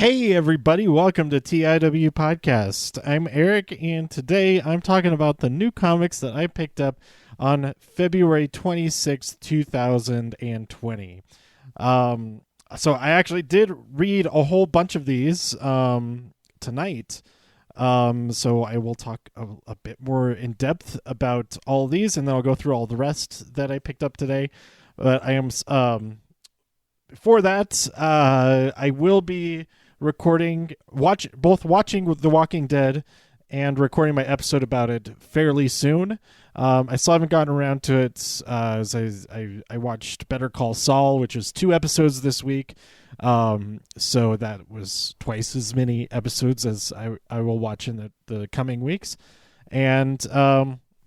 Hey everybody, welcome to TIW Podcast. I'm Eric, and today I'm talking about the new comics that I picked up on February 26th, 2020. So I actually did read a whole bunch of these tonight. So I will talk a bit more in depth about all of these, and then I'll go through all the rest that I picked up today. But I am before that, I will be recording, watching The Walking Dead and recording my episode about it fairly soon. I still haven't gotten around to it. As I watched Better Call Saul, which is 2 episodes this week. So that was twice as many episodes as I will watch in the coming weeks. And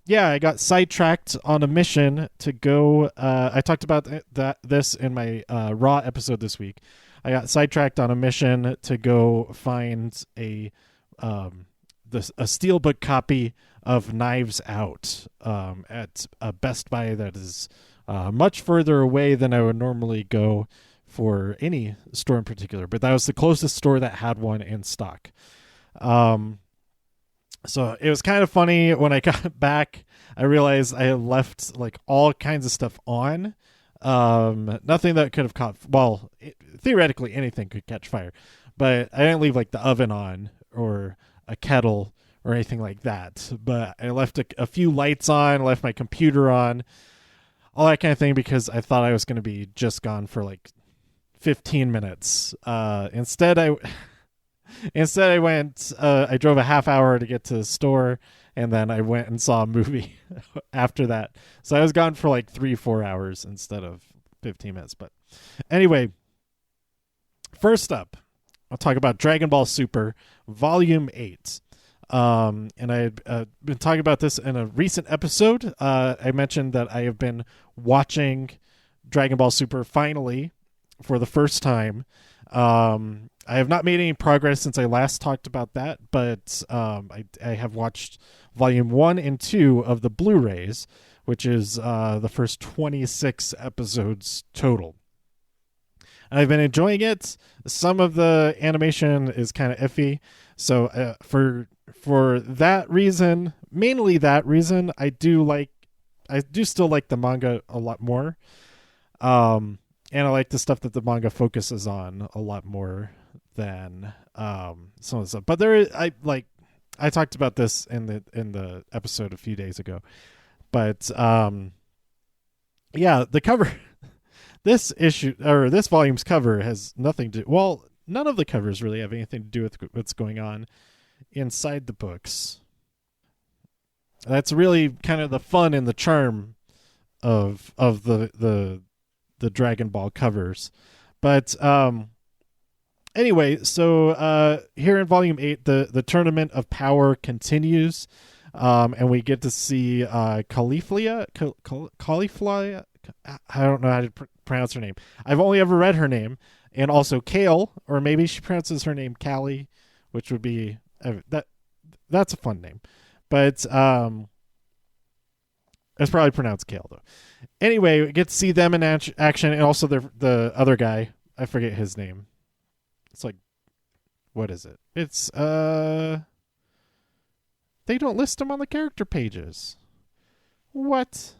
yeah, I got sidetracked on a mission to go. I talked about this in my Raw episode this week. I got sidetracked on a mission to go find a steelbook copy of Knives Out at a Best Buy that is much further away than I would normally go for any store in particular. But that was the closest store that had one in stock. So it was kind of funny when I got back. I realized I had left like all kinds of stuff on. Nothing that could have caught. Well, theoretically, anything could catch fire, but I didn't leave like the oven on or a kettle or anything like that. But I left a few lights on, left my computer on, all that kind of thing because I thought I was going to be just gone for like 15 minutes. Instead, I went. I drove a half hour to get to the store, and then I went and saw a movie after that. So I was gone for like 3-4 hours instead of 15 minutes. But anyway, first up, I'll talk about Dragon Ball Super Volume 8. And I had been talking about this in a recent episode. I mentioned that I have been watching Dragon Ball Super finally for the first time. I have not made any progress since I last talked about that, but I have watched Volume 1 and 2 of the Blu-rays, which is the first 26 episodes total. And I've been enjoying it. Some of the animation is kind of iffy, so for that reason, mainly that reason, I do still like the manga a lot more. And I like the stuff that the manga focuses on a lot more than some of the stuff. But I talked about this in the episode a few days ago. But yeah, the cover this volume's cover has nothing to none of the covers really have anything to do with what's going on inside the books. That's really kind of the fun and the charm of the Dragon Ball covers. But anyway, so here in Volume 8, the Tournament of Power continues, and we get to see Caulifla. I don't know how to pronounce her name. I've only ever read her name, and also Kale, or maybe she pronounces her name Callie, which would be that's a fun name. But it's probably pronounced Kale, though. Anyway, we get to see them in action, and also the other guy. I forget his name. It's like, what is it? It's, they don't list him on the character pages. What?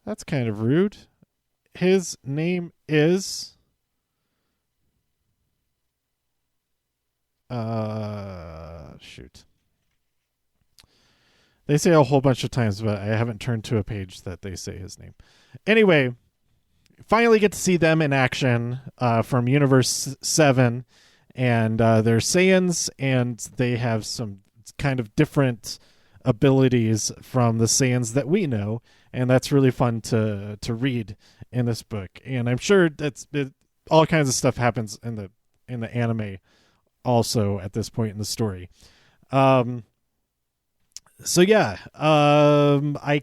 That's kind of rude. His name is, shoot. They say a whole bunch of times, but I haven't turned to a page that they say his name. Anyway, finally get to see them in action from Universe 7. And they're Saiyans, and they have some kind of different abilities from the Saiyans that we know. And that's really fun to read in this book. And I'm sure all kinds of stuff happens in the anime also at this point in the story. So yeah, I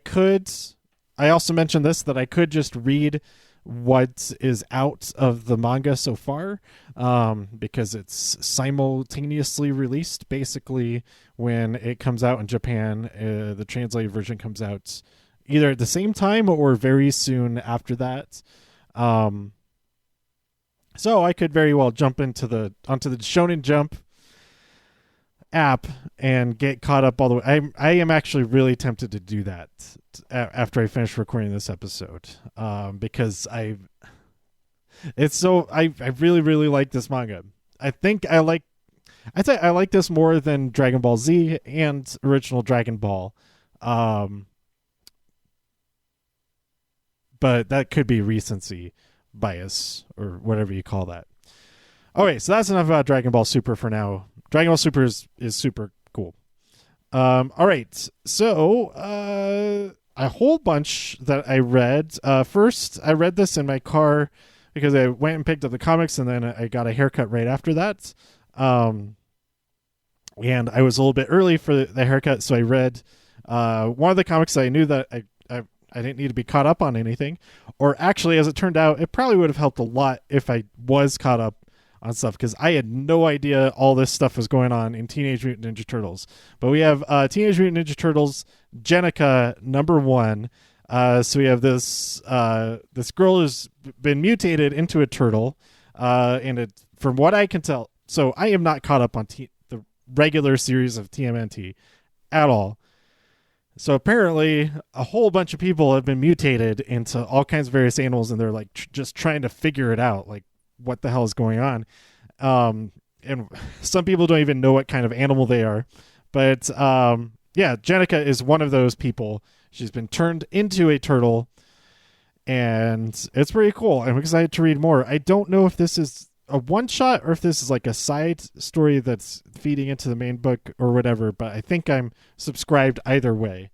also mentioned this, that I could just read what is out of the manga so far, because it's simultaneously released. Basically, when it comes out in Japan, the translated version comes out either at the same time or very soon after that. So I could very well jump onto the Shonen Jump app and get caught up all the way. I am actually really tempted to do that after I finish recording this episode, because I really really like this manga. I think I'd say I like this more than Dragon Ball Z and original Dragon Ball. But that could be recency bias or whatever you call that. Okay, so that's enough about Dragon Ball Super for now. Dragon Ball Super is super cool. All right, so a whole bunch that I read. First, I read this in my car because I went and picked up the comics, and then I got a haircut right after that. And I was a little bit early for the haircut, so I read one of the comics that I knew that I didn't need to be caught up on anything. Or actually, as it turned out, it probably would have helped a lot if I was caught up on stuff, because I had no idea all this stuff was going on in Teenage Mutant Ninja Turtles. But we have Teenage Mutant Ninja Turtles Jennika #1. So we have this girl who's been mutated into a turtle, and from what I can tell, so I am not caught up on the regular series of TMNT at all. So apparently a whole bunch of people have been mutated into all kinds of various animals, and they're like just trying to figure it out, like what the hell is going on. And some people don't even know what kind of animal they are. But yeah, Jennika is one of those people. She's been turned into a turtle, and it's pretty cool. I'm excited to read more. I don't know if this is a one-shot or if this is like a side story that's feeding into the main book or whatever, but I think I'm subscribed either way.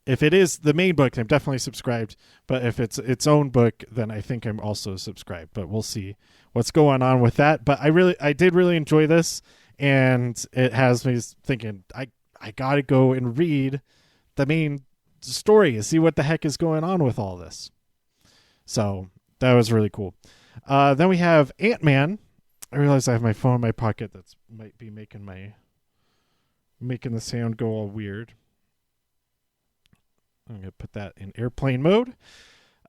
If it is the main book, I'm definitely subscribed, but if it's its own book, then I think I'm also subscribed, but we'll see what's going on with that. But I did really enjoy this, and it has me thinking I gotta go and read the main story and see what the heck is going on with all this. So that was really cool. Then we have Ant-Man. I realize I have my phone in my pocket that's might be making the sound go all weird. I'm going to put that in airplane mode.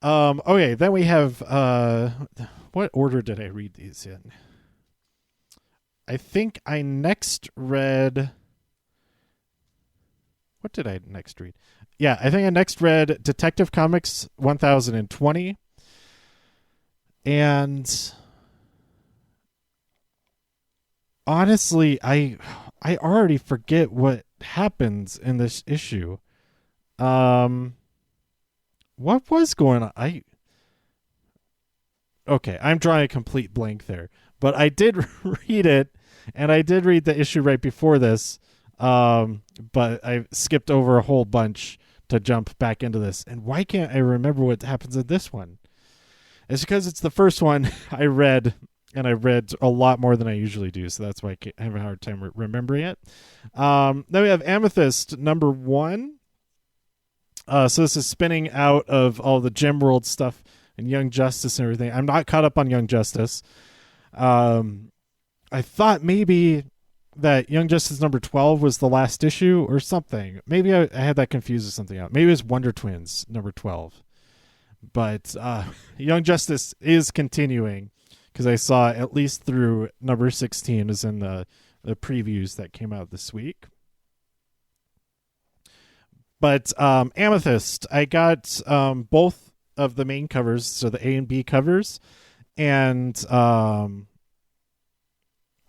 Okay, then we have what order did I read these in? I think I next read, what did I next read? Yeah, I think I next read Detective Comics 1020. And honestly, I already forget what happens in this issue. What was going on? Okay, I'm drawing a complete blank there. But I did read it, and I did read the issue right before this. But I skipped over a whole bunch to jump back into this. And why can't I remember what happens in this one? It's because it's the first one I read, and I read a lot more than I usually do, so that's why I have a hard time remembering it. Then we have Amethyst #1. So this is spinning out of all the Gem World stuff and Young Justice and everything. I'm not caught up on Young Justice. I thought maybe that Young Justice #12 was the last issue or something. Maybe I had that confused with something else. Maybe it was Wonder Twins #12. But Young Justice is continuing, because I saw at least through #16 is in the previews that came out this week. But Amethyst, I got both of the main covers, so the A and B covers, and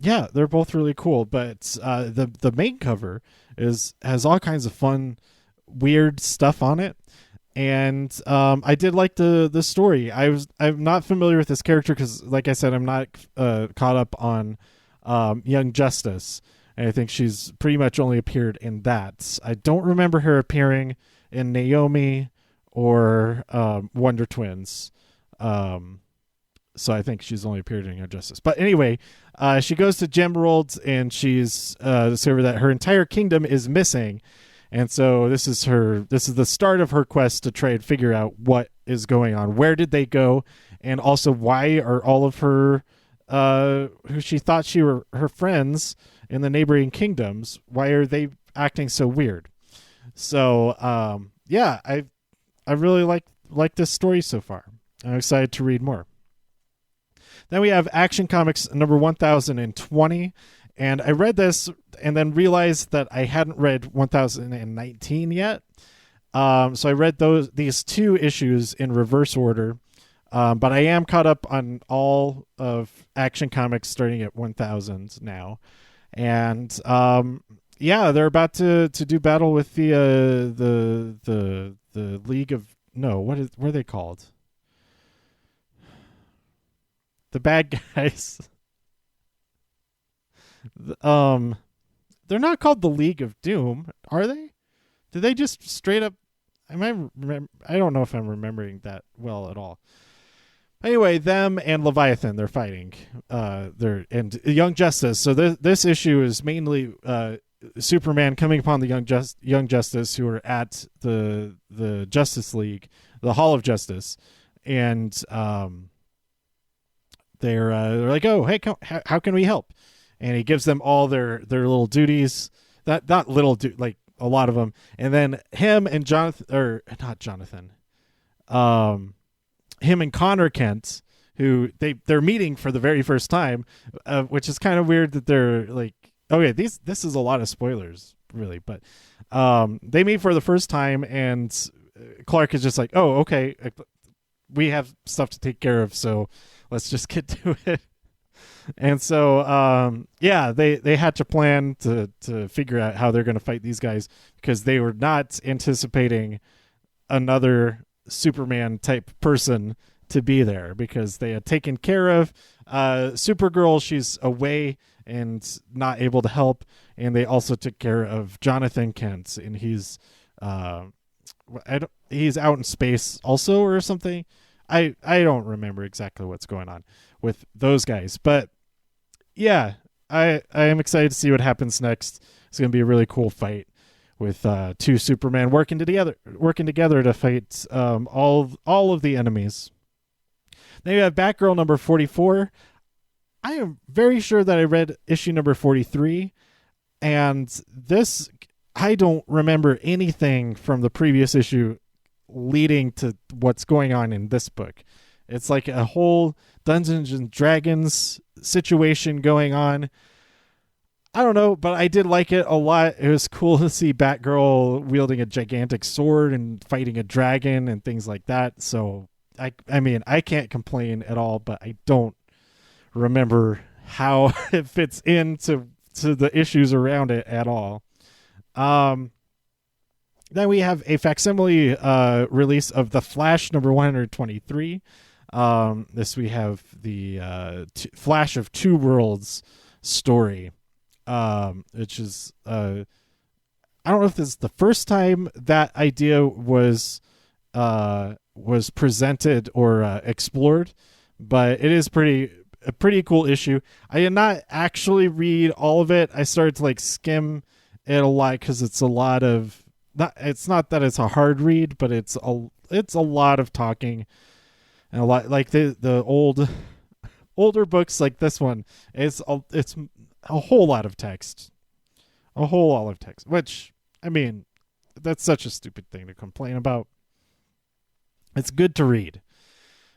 yeah, they're both really cool. But the main cover has all kinds of fun, weird stuff on it. And I did like the story. I'm not familiar with this character because, like I said, I'm not caught up on Young Justice. And I think she's pretty much only appeared in that. I don't remember her appearing in Naomi or Wonder Twins. So I think she's only appeared in Young Justice. But anyway, she goes to Gemworld, and she's discovered that her entire kingdom is missing. And so this is the start of her quest to try and figure out what is going on. Where did they go? And also, why are all of her who she thought she were her friends in the neighboring kingdoms, why are they acting so weird? So yeah, I really like this story so far. I'm excited to read more. Then we have Action Comics number 1020. And I read this and then realized that I hadn't read 1019 yet. So I read these two issues in reverse order. But I am caught up on all of Action Comics starting at 1000 now. And they're about to do battle with the League of what are they called? The bad guys. They're not called the League of Doom, are they? Did they just straight up? I don't know if I'm remembering that well at all. Anyway, them and Leviathan, they're fighting. And Young Justice. So this issue is mainly Superman coming upon the Young Justice, who are at the Justice League, the Hall of Justice, and they're like, "Oh, hey, how can we help?" And he gives them all their little duties. Not little like a lot of them. And then him and him and Connor Kent, who they're meeting for the very first time, which is kind of weird that they're like, okay, this is a lot of spoilers, really, but they meet for the first time, and Clark is just like, oh, okay, we have stuff to take care of, so let's just get to it. And so, they had to plan to figure out how they're going to fight these guys, because they were not anticipating another Superman type person to be there, because they had taken care of Supergirl. She's away and not able to help. And they also took care of Jonathan Kent, and he's he's out in space also or something. I don't remember exactly what's going on with those guys, but yeah, I am excited to see what happens next. It's going to be a really cool fight with two Superman working together to fight all of the enemies. Then you have Batgirl number 44. I am very sure that I read issue number 43, and this, I don't remember anything from the previous issue leading to what's going on in this book. It's like a whole Dungeons and Dragons situation going on. I don't know, but I did like it a lot. It was cool to see Batgirl wielding a gigantic sword and fighting a dragon and things like that. So I mean, I can't complain at all, but I don't remember how it fits into the issues around it at all. Then we have a facsimile release of The Flash number 123. This we have the Flash of Two Worlds story, which is I don't know if this is the first time that idea was presented or explored, but it is a pretty cool issue. I did not actually read all of it. I started to like skim it a lot because it's a lot of it's not that it's a hard read, but it's a lot of talking and a lot like the older books like this one. It's a whole lot of text, which, I mean, that's such a stupid thing to complain about. It's good to read,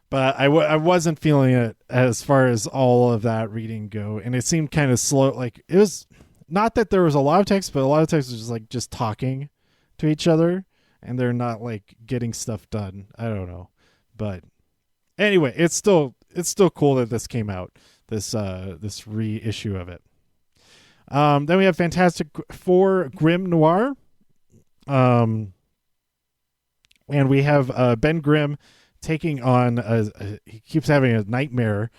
but I wasn't feeling it as far as all of that reading go, and it seemed kind of slow. Like, it was not that there was a lot of text, but a lot of text was just talking to each other, and they're not like getting stuff done. I don't know, but anyway, it's still cool that this came out, this reissue of it. Then we have Fantastic Four Grim Noir. And we have Ben Grimm taking on he keeps having a nightmare,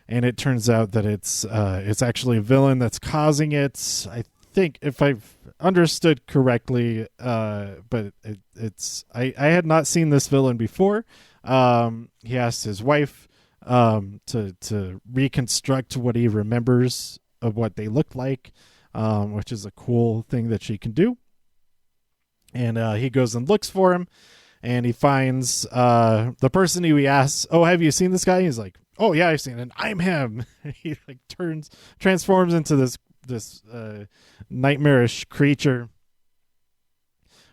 and it turns out that it's actually a villain that's causing it. I think, if I've understood correctly, but I had not seen this villain before. He asked his wife to reconstruct what he remembers of what they looked like, which is a cool thing that she can do. And he goes and looks for him, and he finds the person who he asks, "Oh, have you seen this guy?" He's like, "Oh yeah, I've seen it. I'm him." He like transforms into this nightmarish creature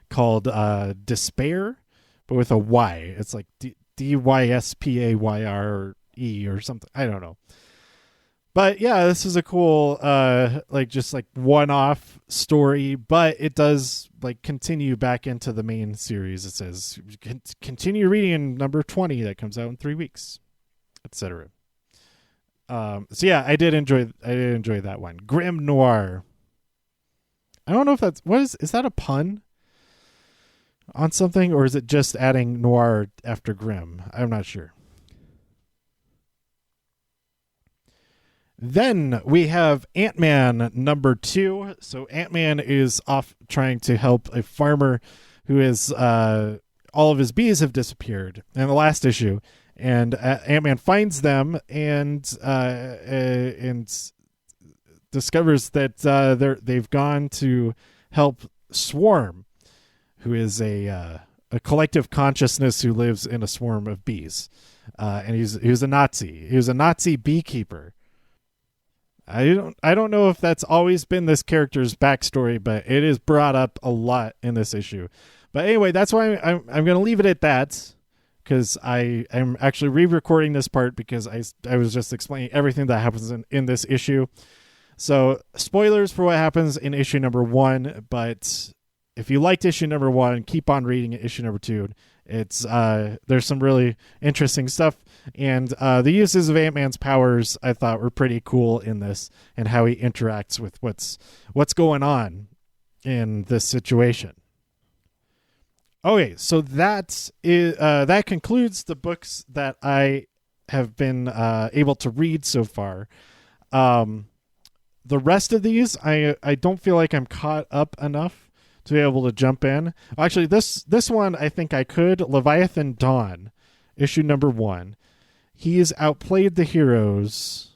called Despair, but with a Y. It's like Dyspayr or E or something. I don't know. But yeah, this is a cool, just one-off story, but it does continue back into the main series. It says continue reading in number 20 that comes out in 3 weeks, etc. So yeah, I did enjoy that one. Grim Noir. I don't know if that's is that a pun on something, or is it just adding noir after grim? I'm not sure. Then we have Ant-Man number 2. So Ant-Man is off trying to help a farmer who is all of his bees have disappeared in the last issue, and Ant-Man finds them and discovers that they've gone to help Swarm, who is a collective consciousness who lives in a swarm of bees, and he was a Nazi. He was a Nazi beekeeper. I don't know if that's always been this character's backstory, but it is brought up a lot in this issue. But anyway, that's why I'm going to leave it at that, because I'm actually re-recording this part because I was just explaining everything that happens in this issue. So spoilers for what happens in issue number 1, but if you liked issue number 1, keep on reading issue number 2. It's there's some really interesting stuff, and the uses of Ant-Man's powers I thought were pretty cool in this, and how he interacts with what's going on in this situation. Okay, so that concludes the books that I have been able to read so far. The rest of these, I don't feel like I'm caught up enough to be able to jump in. Actually, this one I think I could. Leviathan Dawn, issue number 1. He has outplayed the heroes.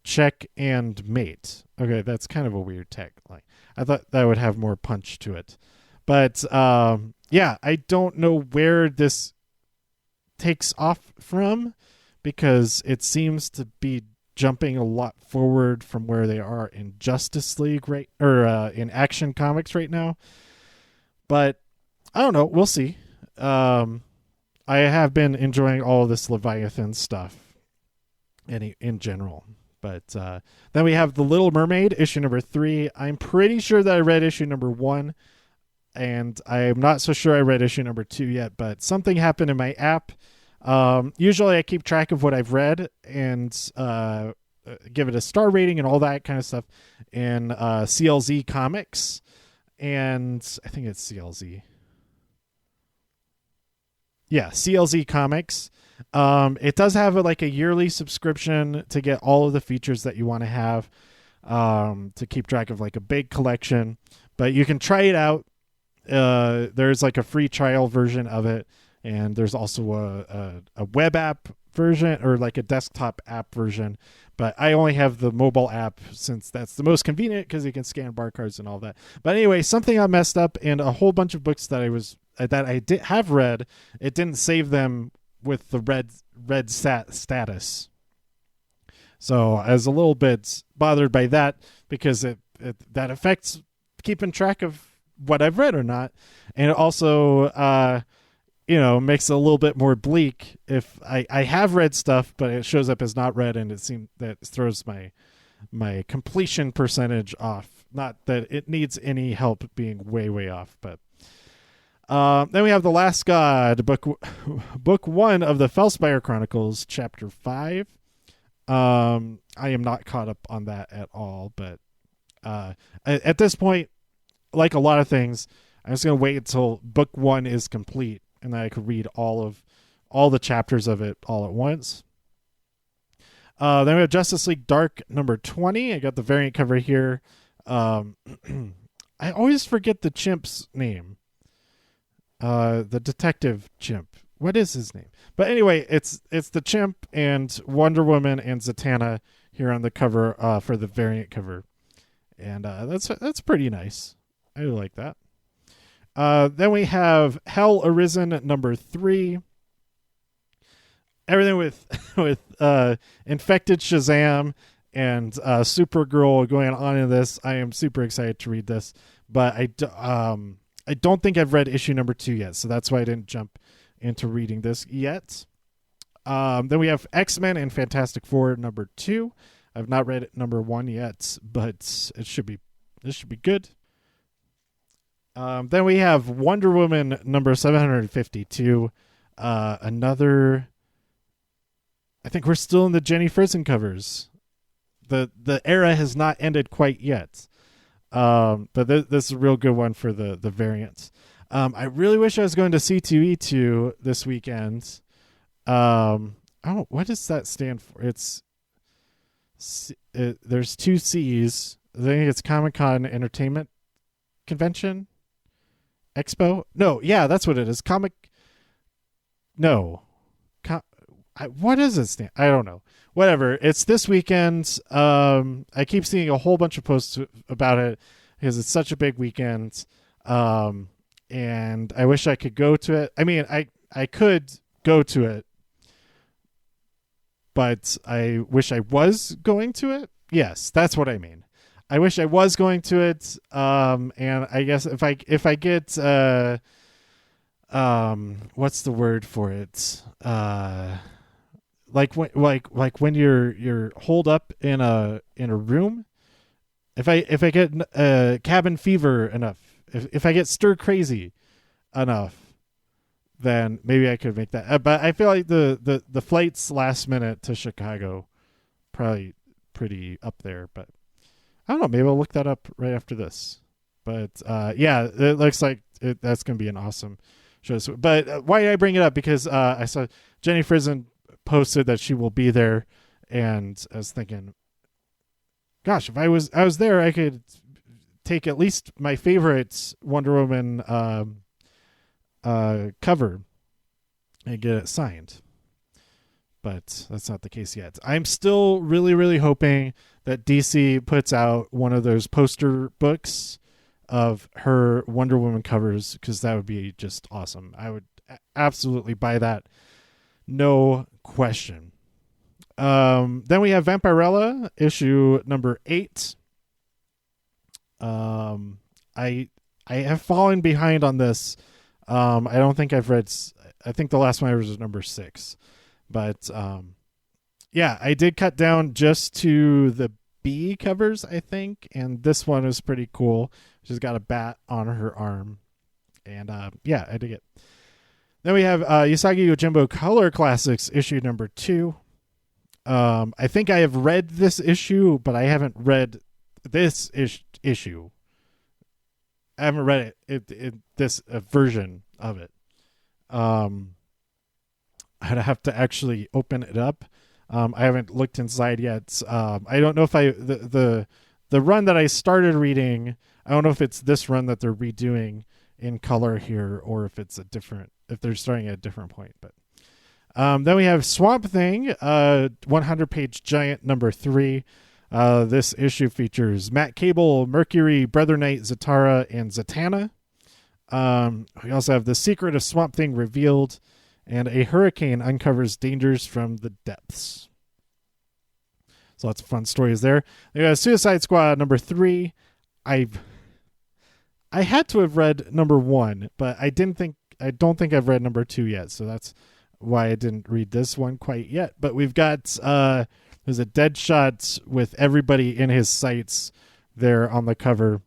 Check and mate. Okay, that's kind of a weird tagline. I thought that would have more punch to it. But yeah, I don't know where this takes off from, because it seems to be jumping a lot forward from where they are in Justice League in Action Comics right now. But I don't know. We'll see. I have been enjoying all of this Leviathan stuff in general. But then we have The Little Mermaid, issue number 3. I'm pretty sure that I read issue number 1, and I'm not so sure I read issue number 2 yet, but something happened in my app. Usually I keep track of what I've read and give it a star rating and all that kind of stuff in CLZ Comics, and I think it's CLZ. Yeah, CLZ Comics. It does have a yearly subscription to get all of the features that you want to have, to keep track of a big collection, but you can try it out. There's a free trial version of it, and there's also a web app version, or a desktop app version, but I only have the mobile app since that's the most convenient because you can scan barcodes and all that. But anyway, something I messed up, and a whole bunch of books that I did have read, it didn't save them with the red status. So I was a little bit bothered by that, because that affects keeping track of what I've read or not, and it also makes it a little bit more bleak if I have read stuff but it shows up as not read, and it seems that throws my completion percentage off. Not that it needs any help being way off, but then we have The Last God, book 1 of the Felspire Chronicles, chapter 5. I am not caught up on that at all, but at this point, like a lot of things, I'm just going to wait until book 1 is complete, and then I could read all the chapters of it all at once. Then we have Justice League Dark number 20. I got the variant cover here. I always forget the chimp's name. The detective chimp. What is his name? But anyway, it's the chimp and Wonder Woman and Zatanna here on the cover for the variant cover, and that's pretty nice. I like that. Then we have Hell Arisen number 3. Everything with infected Shazam and Supergirl going on in this. I am super excited to read this, but I don't think I've read issue number 2 yet, so that's why I didn't jump into reading this yet. Then we have X-Men and Fantastic Four number 2. I've not read number 1 yet, but this should be good. Then we have Wonder Woman number 752. Another. I think we're still in the Jenny Frison covers. The era has not ended quite yet. But this is a real good one for the variants. I really wish I was going to C2E2 this weekend. What does that stand for? There's 2 C's. I think it's Comic-Con Entertainment Convention Expo. No, yeah, that's what it is. What does it stand? I don't know. Whatever. It's this weekend. I keep seeing a whole bunch of posts about it because it's such a big weekend. And I wish I could go to it. I mean, I could go to it, but I wish I was going to it. Yes, that's what I mean. I wish I was going to it. And I guess if I get what's the word for it? Like when you're holed up in a room. If I get cabin fever enough, if I get stir crazy enough, then maybe I could make that. But I feel like the flights last minute to Chicago probably pretty up there. But I don't know. Maybe I'll look that up right after this. But yeah, it looks like that's going to be an awesome show. But why did I bring it up? Because I saw Jenny Frison posted that she will be there, and I was thinking, gosh, if I was there, I could take at least my favorite Wonder Woman cover and get it signed. But that's not the case yet. I'm still really, really hoping that DC puts out one of those poster books of her Wonder Woman covers, because that would be just awesome. I would absolutely buy that. No question. Then we have Vampirella issue number 8. I have fallen behind on this. I don't think I've read. I think the last one was number 6, but yeah, I did cut down just to the B covers, I think, and this one is pretty cool. She's got a bat on her arm, and yeah, I dig it. Then we have Usagi Yojimbo Color Classics issue number 2. I think I have read this issue, but I haven't read this issue. I haven't read this version of it. I'd have to actually open it up. I haven't looked inside yet. I don't know if the run that I started reading, I don't know if it's this run that they're redoing in color here, or if it's if they're starting at a different point. But then we have Swamp Thing, 100-page giant number 3. This issue features Matt Cable, Mercury, Brother Knight, Zatara, and Zatanna. We also have The Secret of Swamp Thing revealed, and a hurricane uncovers dangers from the depths. So lots of fun stories there. We got Suicide Squad number 3. I had to have read number 1, but I don't think I've read number 2 yet, so that's why I didn't read this one quite yet. But we've got there's a Deadshot with everybody in his sights there on the cover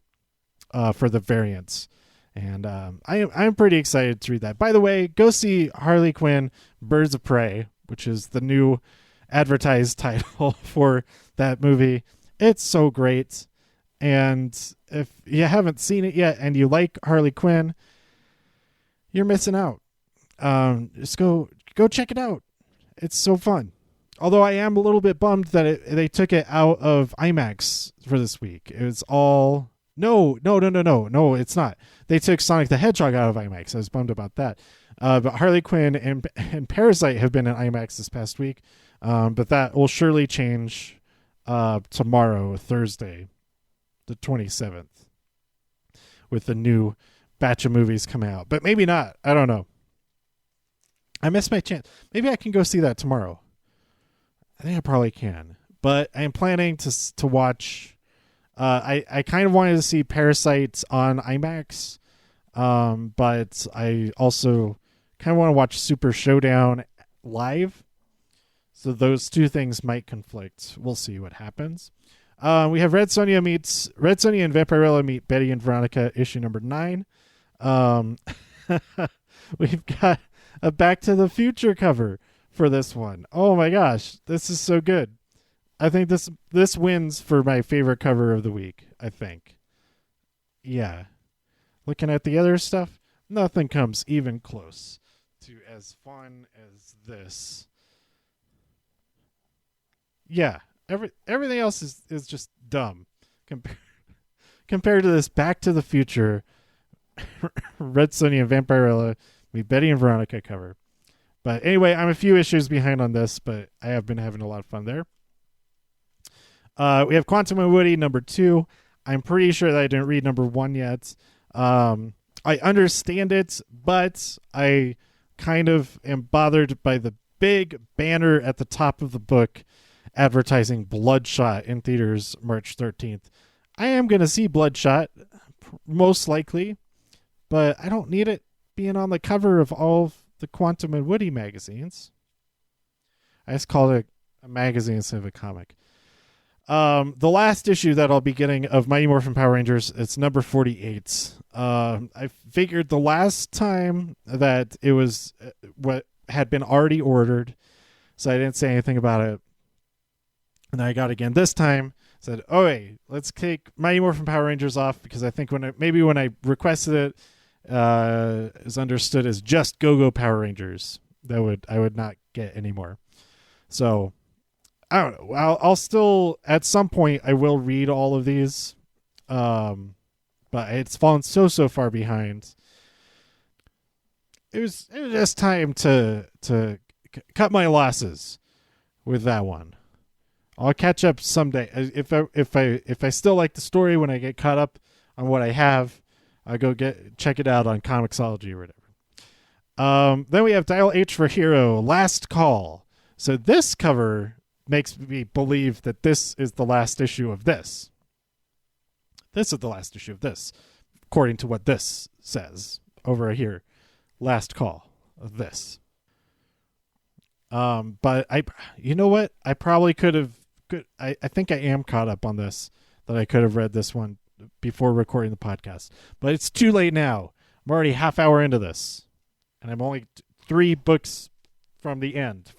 for the variants. And I'm pretty excited to read that. By the way, go see Harley Quinn Birds of Prey, which is the new advertised title for that movie. It's so great. And if you haven't seen it yet and you like Harley Quinn, you're missing out. Just go check it out. It's so fun. Although I am a little bit bummed that they took it out of IMAX for this week. It was all... No, it's not. They took Sonic the Hedgehog out of IMAX. I was bummed about that. But Harley Quinn and Parasite have been in IMAX this past week. But that will surely change tomorrow, Thursday, the 27th, with the new batch of movies coming out. But maybe not. I don't know. I missed my chance. Maybe I can go see that tomorrow. I think I probably can. But I'm planning to watch... I kind of wanted to see Parasite on IMAX, but I also kind of want to watch Super Showdown live. So those two things might conflict. We'll see what happens. We have Red Sonja and Vampirella meet Betty and Veronica, issue number 9. We've got a Back to the Future cover for this one. Oh my gosh, this is so good. I think this wins for my favorite cover of the week, I think. Yeah. Looking at the other stuff, nothing comes even close to as fun as this. Yeah, everything else is just dumb compared to this Back to the Future Red Sonja and Vampirella meet Betty and Veronica cover. But anyway, I'm a few issues behind on this, but I have been having a lot of fun there. We have Quantum and Woody number 2. I'm pretty sure that I didn't read number 1 yet. I understand it, but I kind of am bothered by the big banner at the top of the book advertising Bloodshot in theaters March 13th. I am going to see Bloodshot, most likely, but I don't need it being on the cover of all of the Quantum and Woody magazines. I just called it a magazine instead of a comic. The last issue that I'll be getting of Mighty Morphin Power Rangers, it's number 48. I figured the last time that it was what had been already ordered, so I didn't say anything about it. And I got it again this time. Said, "Oh, hey, let's take Mighty Morphin Power Rangers off," because I think when I requested it, is understood as just Go-Go Power Rangers. I would not get anymore. So I don't know. I'll still at some point I will read all of these, but it's fallen so far behind. It was just time to cut my losses with that one. I'll catch up someday. If I still like the story when I get caught up on what I have, I'll go check it out on Comixology or whatever. Then we have Dial H for Hero, Last Call. So this cover makes me believe that this is the last issue of this. This is the last issue of this, according to what this says over here. Last call of this. But you know what? I probably could have. I think I am caught up on this. That I could have read this one before recording the podcast, but it's too late now. I'm already half hour into this, and I'm only 4 books from the end.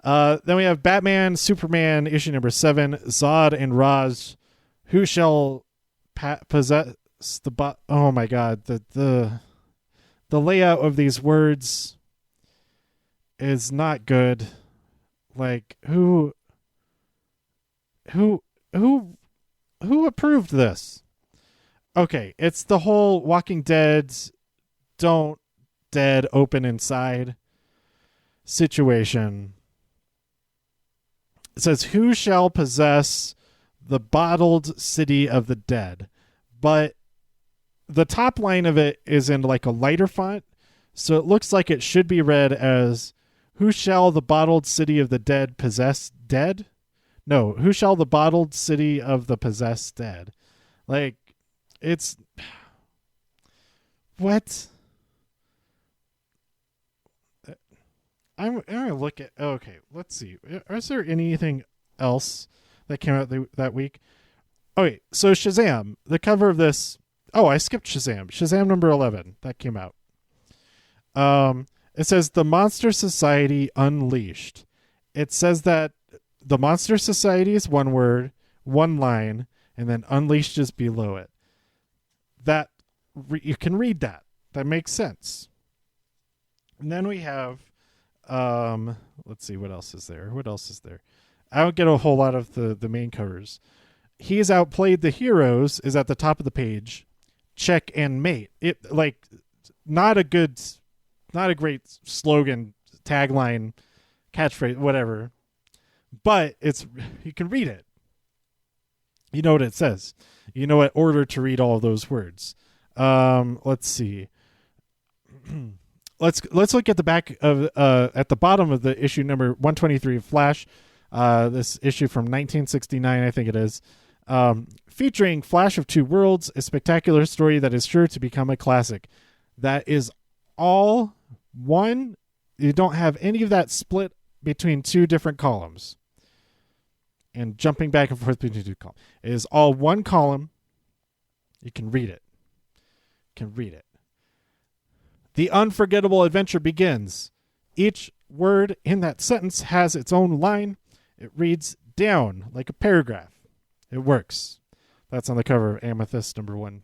Then we have Batman, Superman, issue number 7, Zod and Ra's. Who shall possess the Oh my God, the layout of these words is not good. Like who approved this? Okay, it's the whole Walking Dead don't dead open inside situation. It says, who shall possess the bottled city of the dead? But the top line of it is in like a lighter font, so it looks like it should be read as, who shall the bottled city of the dead possess dead? No, who shall the bottled city of the possessed dead? Like, it's... What? I'm going to look at... Okay, let's see. Is there anything else that came out that week? Oh, wait. So Shazam, the cover of this... Oh, I skipped Shazam. Shazam number 11. That came out. It says, The Monster Society Unleashed. It says that the Monster Society is one word, one line, and then Unleashed is below it. That you can read that. That makes sense. And then we have... let's see, what else is there? I don't get a whole lot of the main covers. He has outplayed the heroes is at the top of the page. Check and mate. It like not a great slogan, tagline, catchphrase, whatever. But you can read it. You know what it says. You know what order to read all of those words. Let's see. Let's look at the back of at the bottom of the issue number 123 of Flash. This issue from 1969, I think it is. Featuring Flash of Two Worlds, a spectacular story that is sure to become a classic. That is all one. You don't have any of that split between two different columns and jumping back and forth between two columns. It is all one column. You can read it. The unforgettable adventure begins. Each word in that sentence has its own line. It reads down like a paragraph. It works. That's on the cover of Amethyst #1.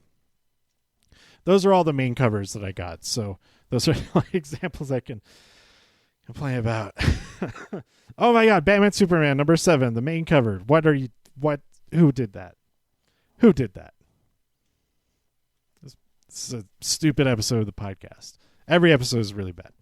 Those are all the main covers that I got. So those are like examples I can complain about. Oh my God, Batman Superman #7, the main cover. Who did that? This is a stupid episode of the podcast. Every episode is really bad.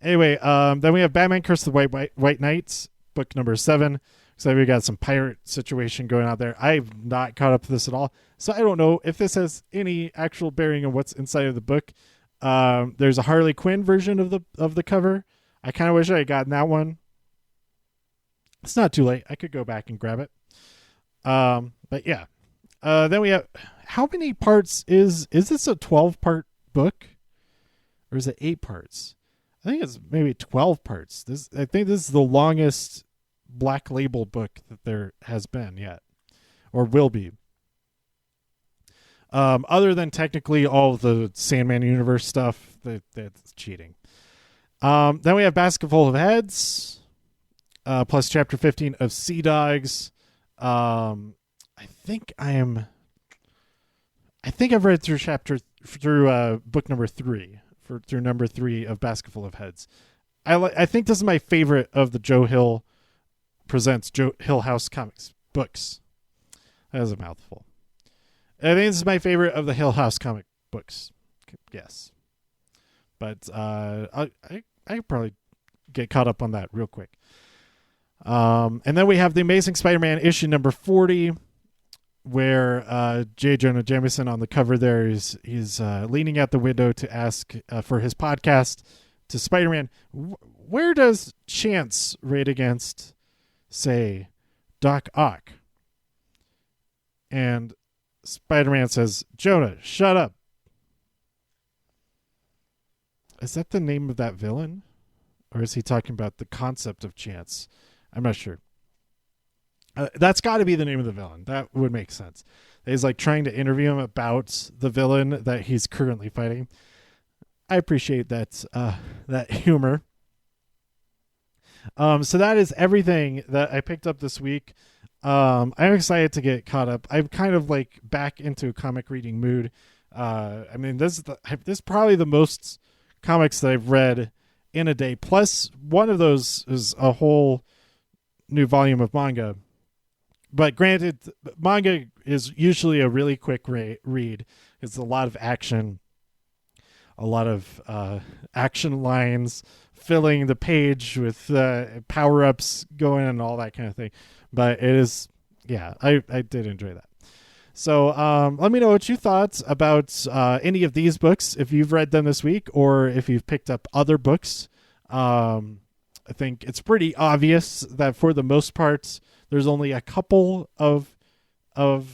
Anyway, then we have Batman Curse of the White Knights, book #7. So we got some pirate situation going on there. I've not caught up to this at all, so I don't know if this has any actual bearing on what's inside of the book. There's a Harley Quinn version of the cover. I kind of wish I had gotten that one. It's not too late. I could go back and grab it. But yeah. Then we have, how many parts is this a 12-part book? Or is it 8 parts? I think it's maybe 12 parts. I think this is the longest Black Label book that there has been yet, or will be. Other than technically all of the Sandman universe stuff, that's cheating. Then we have Basket Full of Heads, plus chapter 15 of Sea Dogs. I think I've read through book #3 through number 3 of Basket Full of Heads. I think this is my favorite of the Joe Hill presents Hill House Comics books. That was a mouthful. I think this is my favorite of the Hill House comic books. Yes. But I could probably get caught up on that real quick. And then we have The Amazing Spider-Man issue number 40, where J. Jonah Jameson on the cover there he's leaning out the window to ask for his podcast to Spider-Man. Where does Chance rate against, say, Doc Ock? And Spider-Man says, Jonah, shut up. Is that the name of that villain? Or is he talking about the concept of Chance? I'm not sure. That's got to be the name of the villain. That would make sense. He's like trying to interview him about the villain that he's currently fighting. I appreciate that humor. So that is everything that I picked up this week. I'm excited to get caught up. I'm kind of like back into a comic reading mood. I mean, this is probably the most comics that I've read in a day. Plus, one of those is a whole new volume of manga. But granted, manga is usually a really quick read. It's a lot of action, a lot of action lines, filling the page with power-ups going and all that kind of thing. But it is, yeah, I did enjoy that. So let me know what you thought about any of these books, if you've read them this week or if you've picked up other books. I think it's pretty obvious that for the most part, there's only a couple of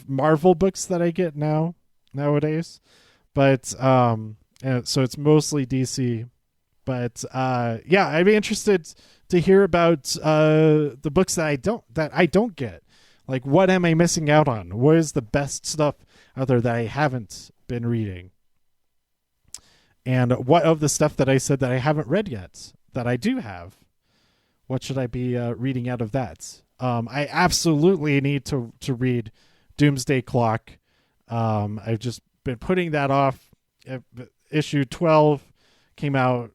Marvel books that I get nowadays. But so it's mostly DC. But yeah, I'd be interested to hear about the books that I don't get. Like, what am I missing out on? What is the best stuff out there that I haven't been reading? And what of the stuff that I said that I haven't read yet that I do have? What should I be reading out of that? I absolutely need to read Doomsday Clock. I've just been putting that off. Issue 12 came out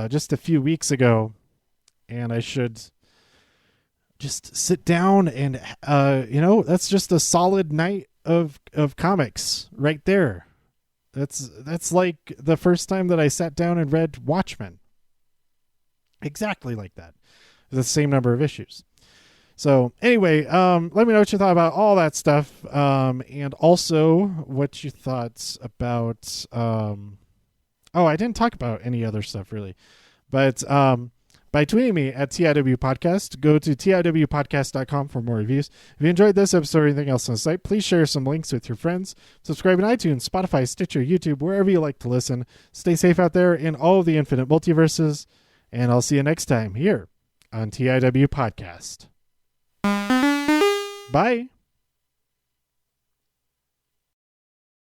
just a few weeks ago, and I should just sit down and that's just a solid night of comics right there. That's like the first time that I sat down and read Watchmen. Exactly like that. The same number of issues. So anyway, let me know what you thought about all that stuff, and also what you thought about I didn't talk about any other stuff really, but by tweeting me at TIW Podcast. Go to TIWpodcast.com for more reviews. If you enjoyed this episode or anything else on the site, please share some links with your friends. Subscribe on iTunes, Spotify, Stitcher, YouTube, wherever you like to listen. Stay safe out there in all of the infinite multiverses, and I'll see you next time here on TIW Podcast. Bye.